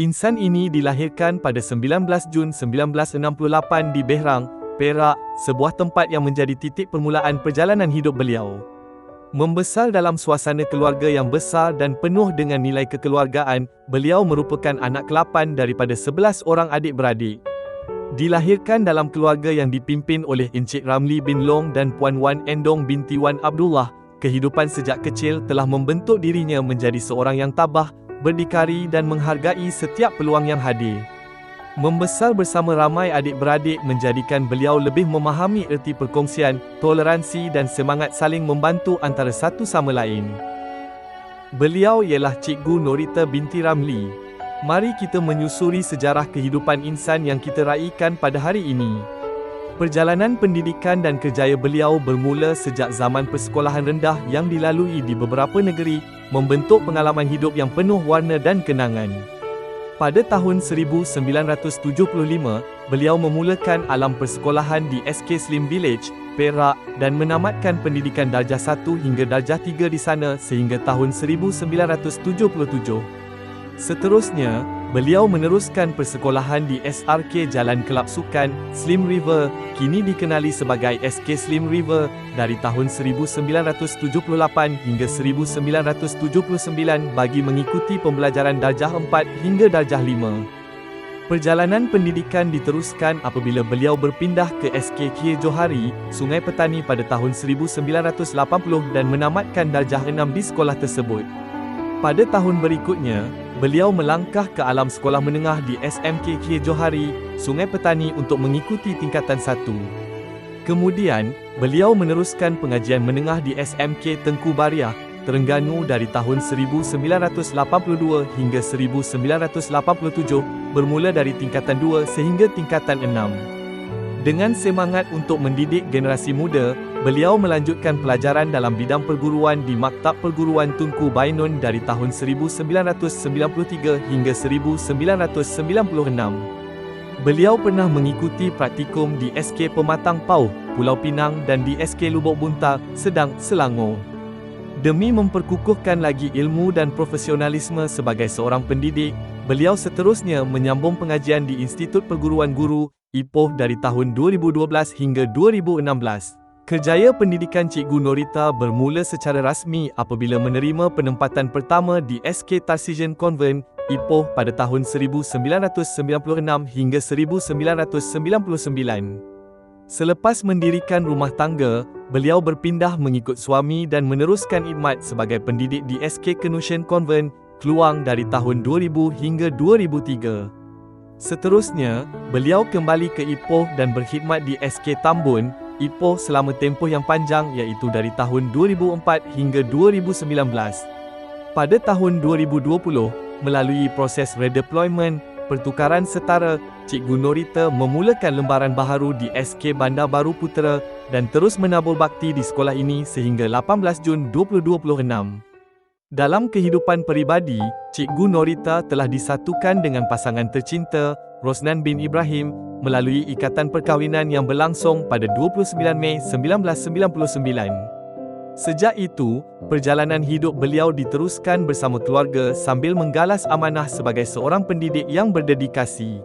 Insan ini dilahirkan pada 19 Jun 1968 di Behrang, Perak, sebuah tempat yang menjadi titik permulaan perjalanan hidup beliau. Membesar dalam suasana keluarga yang besar dan penuh dengan nilai kekeluargaan, beliau merupakan anak ke-8 daripada 11 orang adik-beradik. Dilahirkan dalam keluarga yang dipimpin oleh Encik Ramli bin Long dan Puan Wan Endong binti Wan Abdullah, kehidupan sejak kecil telah membentuk dirinya menjadi seorang yang tabah, berdikari dan menghargai setiap peluang yang hadir. Membesar bersama ramai adik-beradik menjadikan beliau lebih memahami erti perkongsian, toleransi dan semangat saling membantu antara satu sama lain. Beliau ialah Cikgu Norita binti Ramli. Mari kita menyusuri sejarah kehidupan insan yang kita raikan pada hari ini. Perjalanan pendidikan dan kerjaya beliau bermula sejak zaman persekolahan rendah yang dilalui di beberapa negeri, membentuk pengalaman hidup yang penuh warna dan kenangan. Pada tahun 1975, beliau memulakan alam persekolahan di SK Slim Village, Perak dan menamatkan pendidikan darjah 1 hingga darjah 3 di sana sehingga tahun 1977. Seterusnya, beliau meneruskan persekolahan di SRK Jalan Kelab Sukan, Slim River, kini dikenali sebagai SK Slim River, dari tahun 1978 hingga 1979 bagi mengikuti pembelajaran darjah 4 hingga darjah 5. Perjalanan pendidikan diteruskan apabila beliau berpindah ke SK Kiai Johari, Sungai Petani pada tahun 1980 dan menamatkan darjah 6 di sekolah tersebut. Pada tahun berikutnya, beliau melangkah ke alam sekolah menengah di SMK Kiai Johari, Sungai Petani untuk mengikuti tingkatan 1. Kemudian, beliau meneruskan pengajian menengah di SMK Tengku Bariah, Terengganu dari tahun 1982 hingga 1987, bermula dari tingkatan 2 sehingga tingkatan 6. Dengan semangat untuk mendidik generasi muda, beliau melanjutkan pelajaran dalam bidang perguruan di Maktab Perguruan Tunku Bainun dari tahun 1993 hingga 1996. Beliau pernah mengikuti praktikum di SK Pematang Pauh, Pulau Pinang dan di SK Lubuk Bunta, Sedang, Selangor. Demi memperkukuhkan lagi ilmu dan profesionalisme sebagai seorang pendidik, beliau seterusnya menyambung pengajian di Institut Perguruan Guru, Ipoh dari tahun 2012 hingga 2016. Kerjaya pendidikan Cikgu Norita bermula secara rasmi apabila menerima penempatan pertama di SK Tarsesian Convent, Ipoh pada tahun 1996 hingga 1999. Selepas mendirikan rumah tangga, beliau berpindah mengikut suami dan meneruskan khidmat sebagai pendidik di SK Kenusian Convent, Kluang dari tahun 2000 hingga 2003. Seterusnya, beliau kembali ke Ipoh dan berkhidmat di SK Tambun, Ipoh selama tempoh yang panjang iaitu dari tahun 2004 hingga 2019. Pada tahun 2020, melalui proses redeployment, pertukaran setara, Cikgu Norita memulakan lembaran baharu di SK Bandar Baru Putera dan terus menabur bakti di sekolah ini sehingga 18 Jun 2026. Dalam kehidupan peribadi, Cikgu Norita telah disatukan dengan pasangan tercinta, Rosnan bin Ibrahim, melalui ikatan perkahwinan yang berlangsung pada 29 Mei 1999. Sejak itu, perjalanan hidup beliau diteruskan bersama keluarga sambil menggalas amanah sebagai seorang pendidik yang berdedikasi.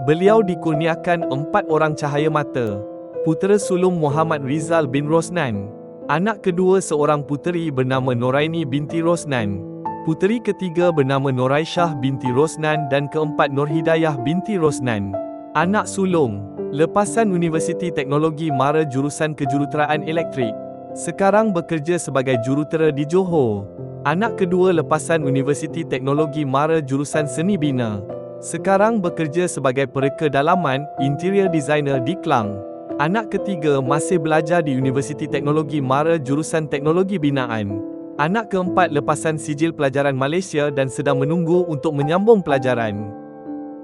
Beliau dikurniakan 4 orang cahaya mata. Putera sulung Muhammad Rizal bin Rosnan. Anak kedua seorang puteri bernama Noraini binti Rosnan. Puteri ketiga bernama Noraisyah binti Rosnan dan keempat Nurhidayah binti Rosnan. Anak sulung, lepasan Universiti Teknologi Mara jurusan Kejuruteraan Elektrik. Sekarang bekerja sebagai jurutera di Johor. Anak kedua lepasan Universiti Teknologi Mara jurusan Seni Bina. Sekarang bekerja sebagai pereka dalaman, interior designer di Klang. Anak ketiga masih belajar di Universiti Teknologi Mara jurusan Teknologi Binaan. Anak keempat lepasan sijil pelajaran Malaysia dan sedang menunggu untuk menyambung pelajaran.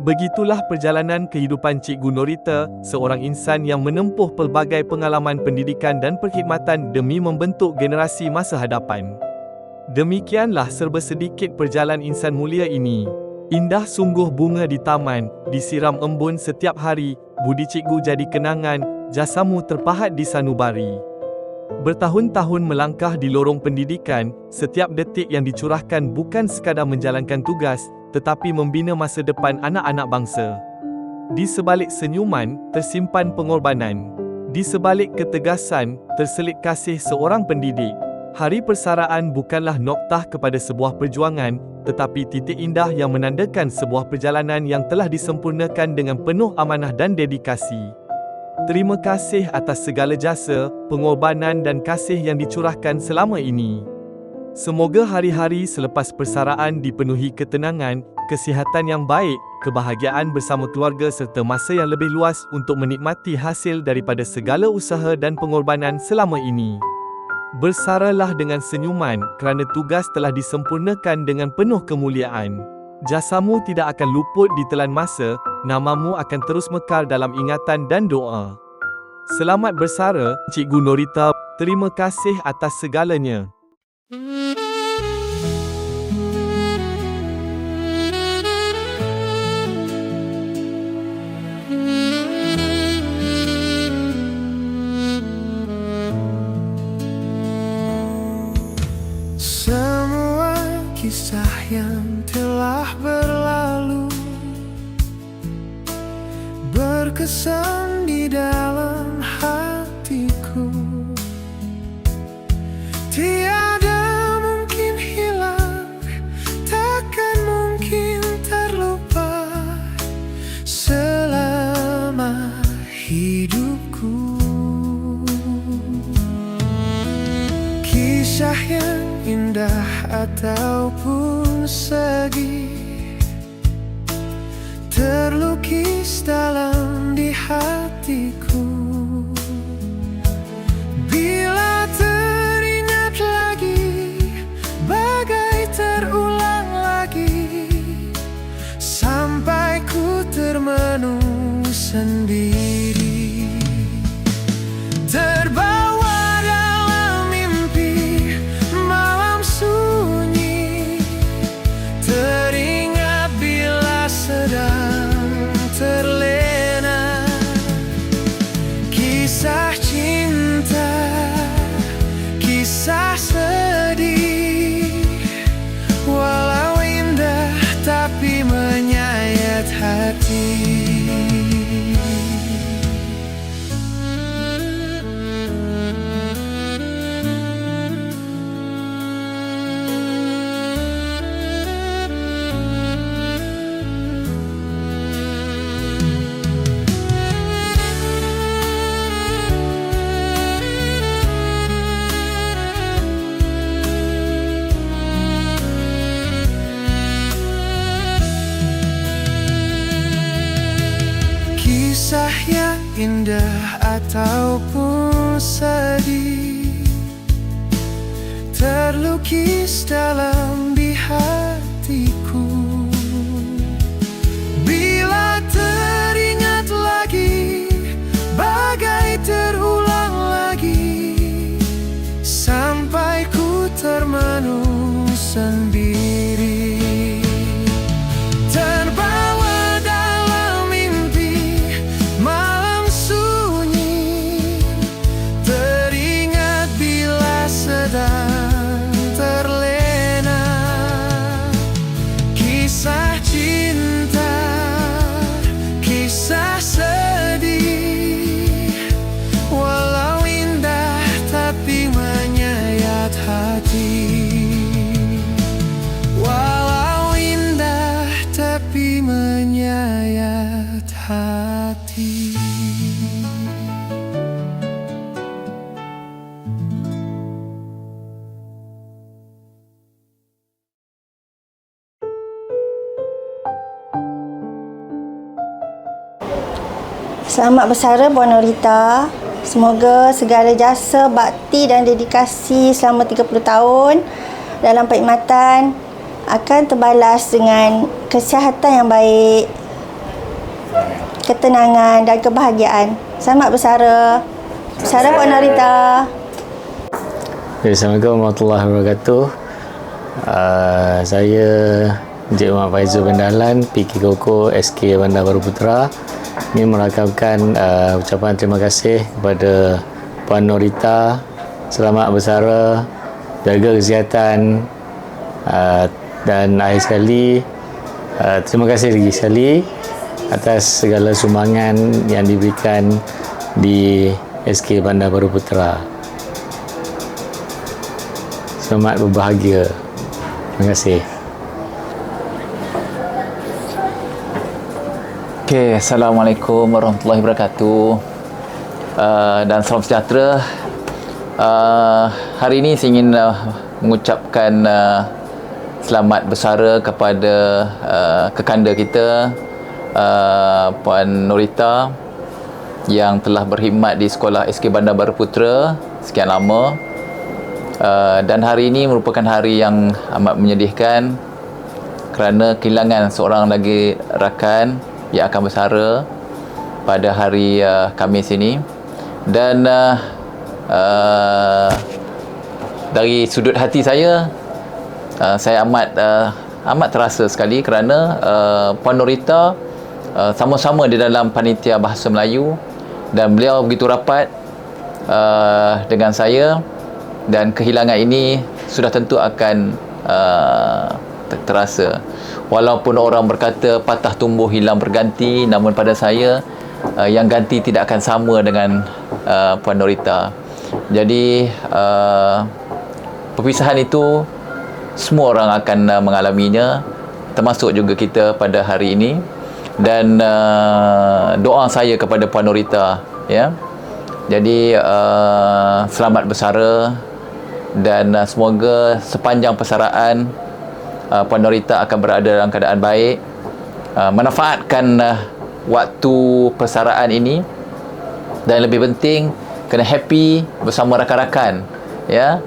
Begitulah perjalanan kehidupan Cikgu Norita, seorang insan yang menempuh pelbagai pengalaman pendidikan dan perkhidmatan demi membentuk generasi masa hadapan. Demikianlah serba sedikit perjalanan insan mulia ini. Indah sungguh bunga di taman, disiram embun setiap hari, budi cikgu jadi kenangan, jasamu terpahat di sanubari. Bertahun-tahun melangkah di lorong pendidikan, setiap detik yang dicurahkan bukan sekadar menjalankan tugas, tetapi membina masa depan anak-anak bangsa. Di sebalik senyuman, tersimpan pengorbanan. Di sebalik ketegasan, terselit kasih seorang pendidik. Hari persaraan bukanlah noktah kepada sebuah perjuangan, tetapi titik indah yang menandakan sebuah perjalanan yang telah disempurnakan dengan penuh amanah dan dedikasi. Terima kasih atas segala jasa, pengorbanan dan kasih yang dicurahkan selama ini. Semoga hari-hari selepas persaraan dipenuhi ketenangan, kesihatan yang baik, kebahagiaan bersama keluarga serta masa yang lebih luas untuk menikmati hasil daripada segala usaha dan pengorbanan selama ini. Bersaralah dengan senyuman kerana tugas telah disempurnakan dengan penuh kemuliaan. Jasamu tidak akan luput ditelan masa, namamu akan terus mekar dalam ingatan dan doa. Selamat bersara, Cikgu Norita. Terima kasih atas segalanya. Semua kisah yang telah berlalu berkesan di dalam hatiku. Tiada mungkin hilang, takkan mungkin terlupa selama hidupku. Kisah yang indah ataupun sedih terlukis dalam di hatiku. Bila teringat lagi, bagai terulang lagi, sampai ku termenung sendiri. Terbawa dalam mimpi malam sunyi, teringat bila sedang terlena. Kisah cinta, kisah sedih, walau indah tapi menyayat hati. Kisah yang indah ataupun sedih terlukis dalam di hatiku. Bila teringat lagi, bagai terulang lagi, sampai ku termenung sendiri. Terbawa dalam mimpi malam sunyi, teringat bila sedang terlena. Kisah cinta, kisah sedih, walau indah tapi menyayat hati. Walau indah tapi menyayat hati. Selamat bersara Puan Norita. Semoga segala jasa, bakti dan dedikasi selama 30 tahun dalam perkhidmatan akan terbalas dengan kesihatan yang baik, ketenangan dan kebahagiaan. Selamat bersara. Bersara Puan Norita. Assalamualaikum warahmatullahi wabarakatuh. Saya Encik Muhammad Faizul bin Dahlan, PK Koko SK Bandar Baru Putra. Ini merakamkan ucapan terima kasih kepada Puan Norita. Selamat bersara, jaga kesihatan, dan akhir sekali Terima kasih lagi sekali atas segala sumbangan yang diberikan di SK Bandar Baru Putra. Selamat berbahagia. Terima kasih. Okay, Assalamualaikum warahmatullahi wabarakatuh. Dan salam sejahtera. Hari ini saya ingin mengucapkan selamat bersara kepada kekanda kita, Puan Norita, yang telah berkhidmat di sekolah SK Bandar Baru Putra sekian lama. Dan hari ini merupakan hari yang amat menyedihkan kerana kehilangan seorang lagi rakan yang akan bersara pada hari Khamis ini. Dan dari sudut hati saya amat terasa sekali kerana Puan Norita sama-sama di dalam panitia bahasa Melayu, dan beliau begitu rapat dengan saya, dan kehilangan ini sudah tentu akan terasa. Walaupun orang berkata patah tumbuh hilang berganti, namun pada saya yang ganti tidak akan sama dengan Puan Norita. Jadi perpisahan itu semua orang akan mengalaminya, termasuk juga kita pada hari ini. Dan doa saya kepada Puan Norita, ya. Jadi selamat bersara, dan semoga sepanjang persaraan Puan Norita akan berada dalam keadaan baik. Manfaatkan waktu persaraan ini, dan lebih penting kena happy bersama rakan-rakan, ya,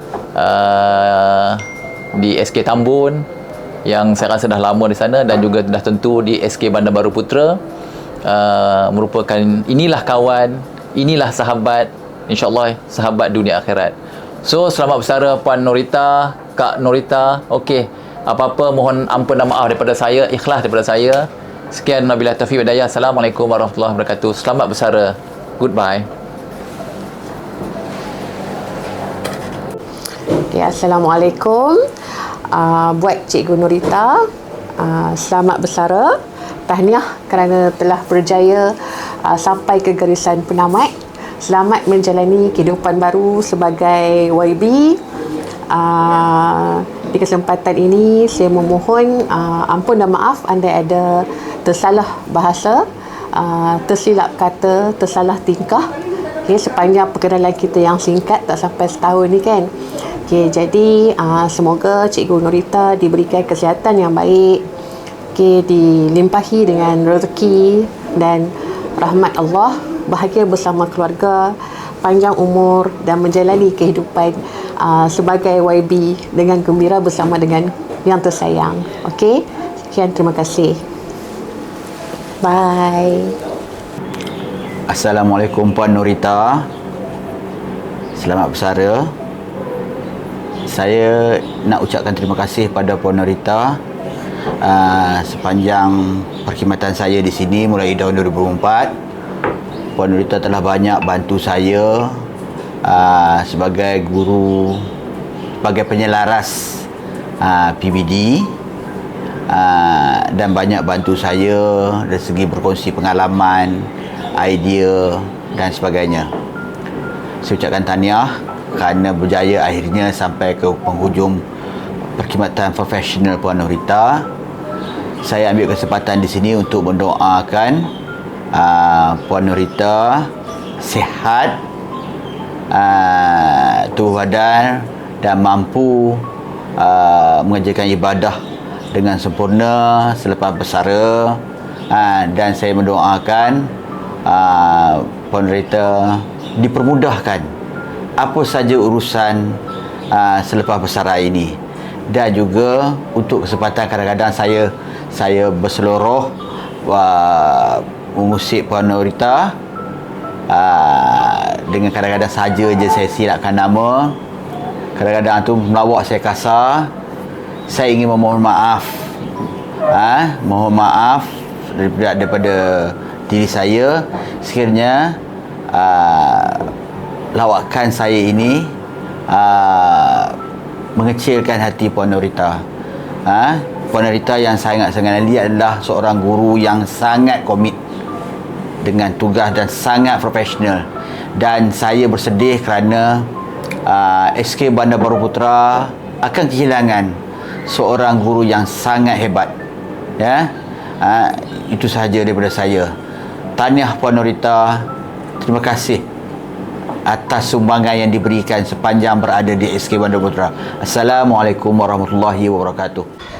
di SK Tambun yang saya rasa dah lama di sana, dan juga dah tentu di SK Bandar Baru Putra. Merupakan inilah kawan, inilah sahabat, insya-Allah sahabat dunia akhirat. So selamat bersara Puan Norita, Kak Norita. Okey, apa-apa mohon ampun dan maaf daripada saya, ikhlas daripada saya. Sekian, wabillahi taufiq wal hidayah. Assalamualaikum warahmatullahi wabarakatuh. Selamat bersara. Goodbye. Okay, Assalamualaikum. Buat Cikgu Norita, selamat bersara. Tahniah kerana telah berjaya sampai ke garisan penamat. Selamat menjalani kehidupan baru sebagai YB. Di kesempatan ini saya memohon ampun dan maaf andai ada tersalah bahasa, tersilap kata, tersalah tingkah, okay, sepanjang perkenalan kita yang singkat tak sampai setahun ni kan. Okay, jadi semoga Cikgu Norita diberikan kesihatan yang baik, okay, dilimpahi dengan rezeki dan rahmat Allah, bahagia bersama keluarga, panjang umur, dan menjalani kehidupan sebagai YB dengan gembira bersama dengan yang tersayang. Okey, sekian, terima kasih. Bye. Assalamualaikum Puan Norita. Selamat bersara. Saya nak ucapkan terima kasih pada Puan Norita sepanjang perkhidmatan saya di sini mulai tahun 2004. Puan Norita telah banyak bantu saya sebagai guru, sebagai penyelaras PBD, dan banyak bantu saya dari segi berkongsi pengalaman, idea dan sebagainya. Saya ucapkan tahniah kerana berjaya akhirnya sampai ke penghujung perkhidmatan profesional Puan Norita. Saya ambil kesempatan di sini untuk mendoakan Puan Norita sihat, tubuh badan, dan mampu mengerjakan ibadah dengan sempurna selepas bersara. Dan saya mendoakan Puan Norita dipermudahkan apa saja urusan selepas bersara ini. Dan juga untuk kesempatan kadang-kadang saya berseluruh mengusik Puan Norita, dengan kadang-kadang saja je saya silapkan nama, kadang-kadang tu melawak saya kasar. Saya ingin memohon maaf, mohon maaf daripada diri saya sekiranya lawakan saya ini mengecilkan hati Puan Norita. Puan Norita yang sangat-sangat lihat adalah seorang guru yang sangat komit dengan tugas dan sangat profesional. Dan saya bersedih kerana SK Bandar Baru Putra akan kehilangan seorang guru yang sangat hebat. Ya, itu sahaja daripada saya. Tahniah Puan Norita. Terima kasih atas sumbangan yang diberikan sepanjang berada di SK Bandar Putra. Assalamualaikum warahmatullahi wabarakatuh.